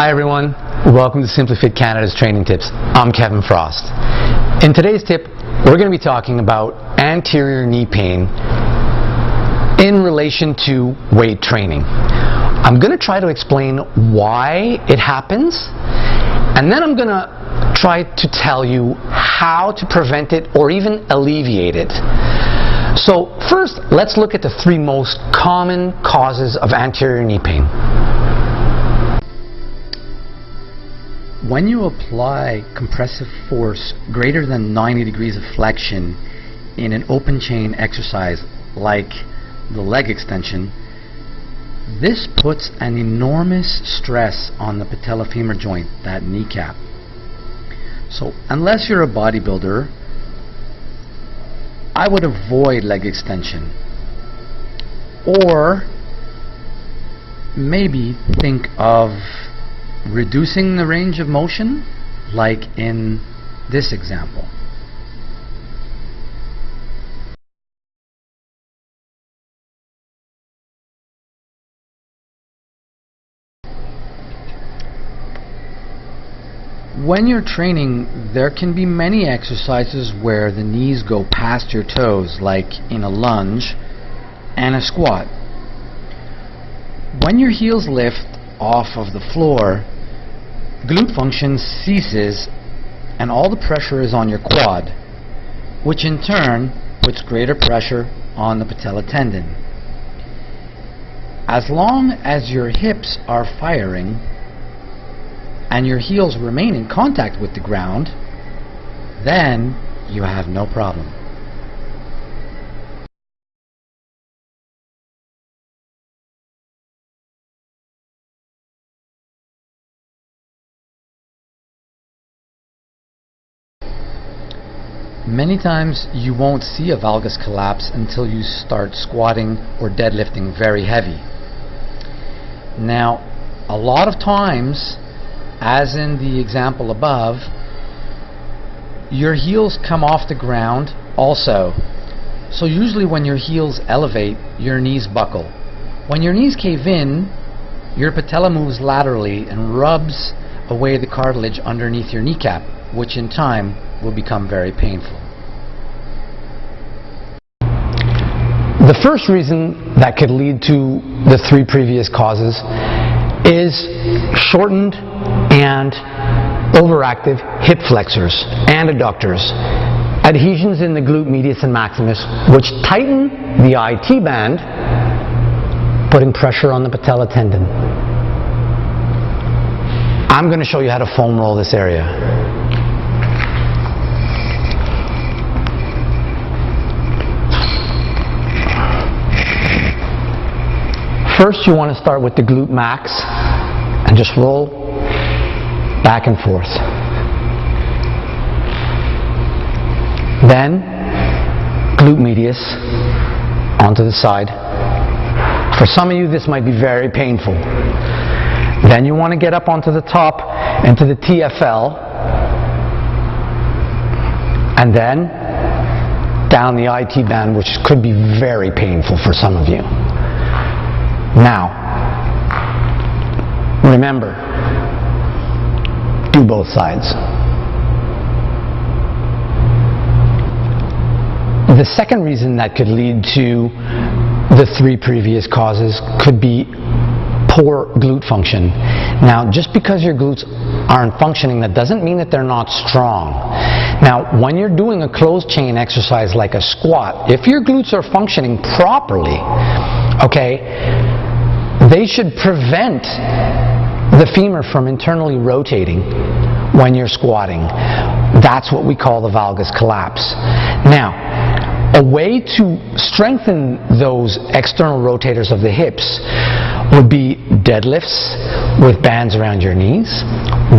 Hi everyone, welcome to Simply Fit Canada's Training Tips. I'm Kevin Frost. In today's tip, we're going to be talking about anterior knee pain in relation to weight training. I'm going to try to explain why it happens, and then I'm going to try to tell you how to prevent it or even alleviate it. So first, let's look at the three most common causes of anterior knee pain. When you apply compressive force greater than 90 degrees of flexion in an open chain exercise like the leg extension, this puts an enormous stress on the patellofemoral joint, that kneecap. So unless you're a bodybuilder, I would avoid leg extension, or maybe think of reducing the range of motion, like in this example. When you're training, there can be many exercises where the knees go past your toes, like in a lunge and a squat. When your heels lift off of the floor, glute function ceases and all the pressure is on your quad, which in turn puts greater pressure on the patella tendon. As long as your hips are firing and your heels remain in contact with the ground, then you have no problem. Many times you won't see a valgus collapse until you start squatting or deadlifting very heavy. Now, a lot of times, as in the example above, your heels come off the ground also. So usually when your heels elevate, your knees buckle. When your knees cave in, your patella moves laterally and rubs away the cartilage underneath your kneecap, which in time will become very painful. The first reason that could lead to the three previous causes is shortened and overactive hip flexors and adductors, adhesions in the glute medius and maximus, which tighten the IT band, putting pressure on the patella tendon. I'm going to show you how to foam roll this area. First, you want to start with the glute max and just roll back and forth. Then, glute medius onto the side. For some of you, this might be very painful. Then you want to get up onto the top into the TFL, and then down the IT band, which could be very painful for some of you. Now, remember, do both sides. The second reason that could lead to the three previous causes could be poor glute function. Now, just because your glutes aren't functioning, that doesn't mean that they're not strong. Now, when you're doing a closed chain exercise like a squat, if your glutes are functioning properly, okay, they should prevent the femur from internally rotating when you're squatting. That's what we call the valgus collapse. Now, a way to strengthen those external rotators of the hips would be deadlifts with bands around your knees.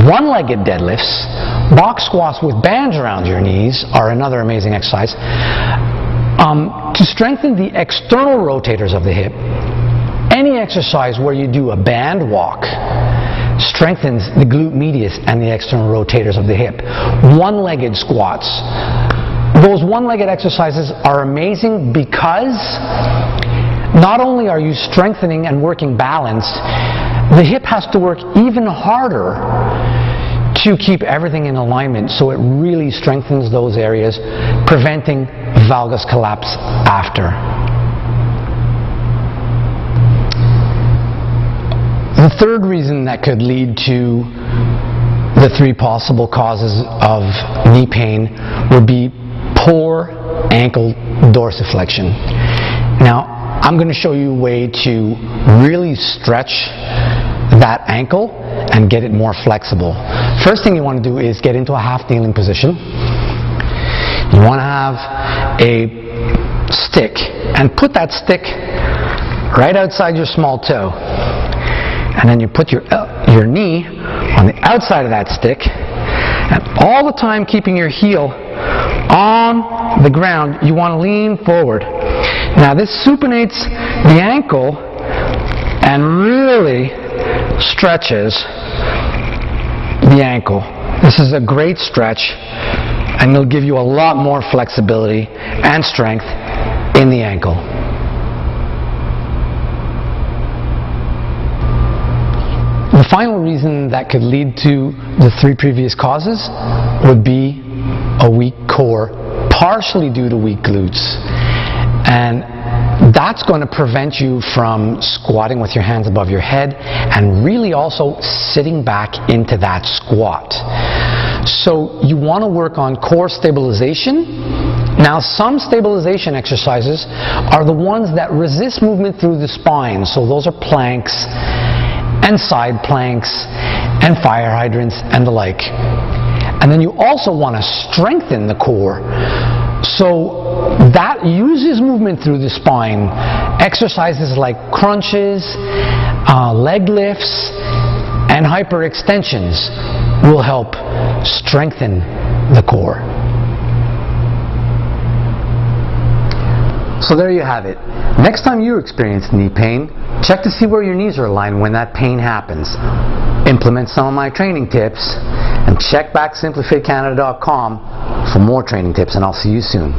One-legged deadlifts, box squats with bands around your knees are another amazing exercise. To strengthen the external rotators of the hip, any exercise where you do a band walk strengthens the glute medius and the external rotators of the hip. One-legged squats. Those one-legged exercises are amazing because not only are you strengthening and working balance, the hip has to work even harder to keep everything in alignment, so it really strengthens those areas, preventing valgus collapse after. The third reason that could lead to the 3 possible causes of knee pain would be poor ankle dorsiflexion. Now, I'm going to show you a way to really stretch that ankle and get it more flexible. First thing you want to do is get into a half kneeling position. You want to have a stick and put that stick right outside your small toe. And then you put your knee on the outside of that stick, and all the time keeping your heel on the ground, you want to lean forward. Now this supinates the ankle and really stretches the ankle. This is a great stretch, and it'll give you a lot more flexibility and strength in the ankle. The final reason that could lead to the 3 previous causes would be a weak core, partially due to weak glutes. And that's going to prevent you from squatting with your hands above your head and really also sitting back into that squat. So you want to work on core stabilization. Now, some stabilization exercises are the ones that resist movement through the spine. So those are planks and side planks and fire hydrants and the like. And then you also want to strengthen the core. So that uses movement through the spine. Exercises like crunches, leg lifts, and hyperextensions will help strengthen the core. So there you have it. Next time you experience knee pain, check to see where your knees are aligned when that pain happens. Implement some of my training tips, and check back simplyfitcanada.com for more training tips, and I'll see you soon.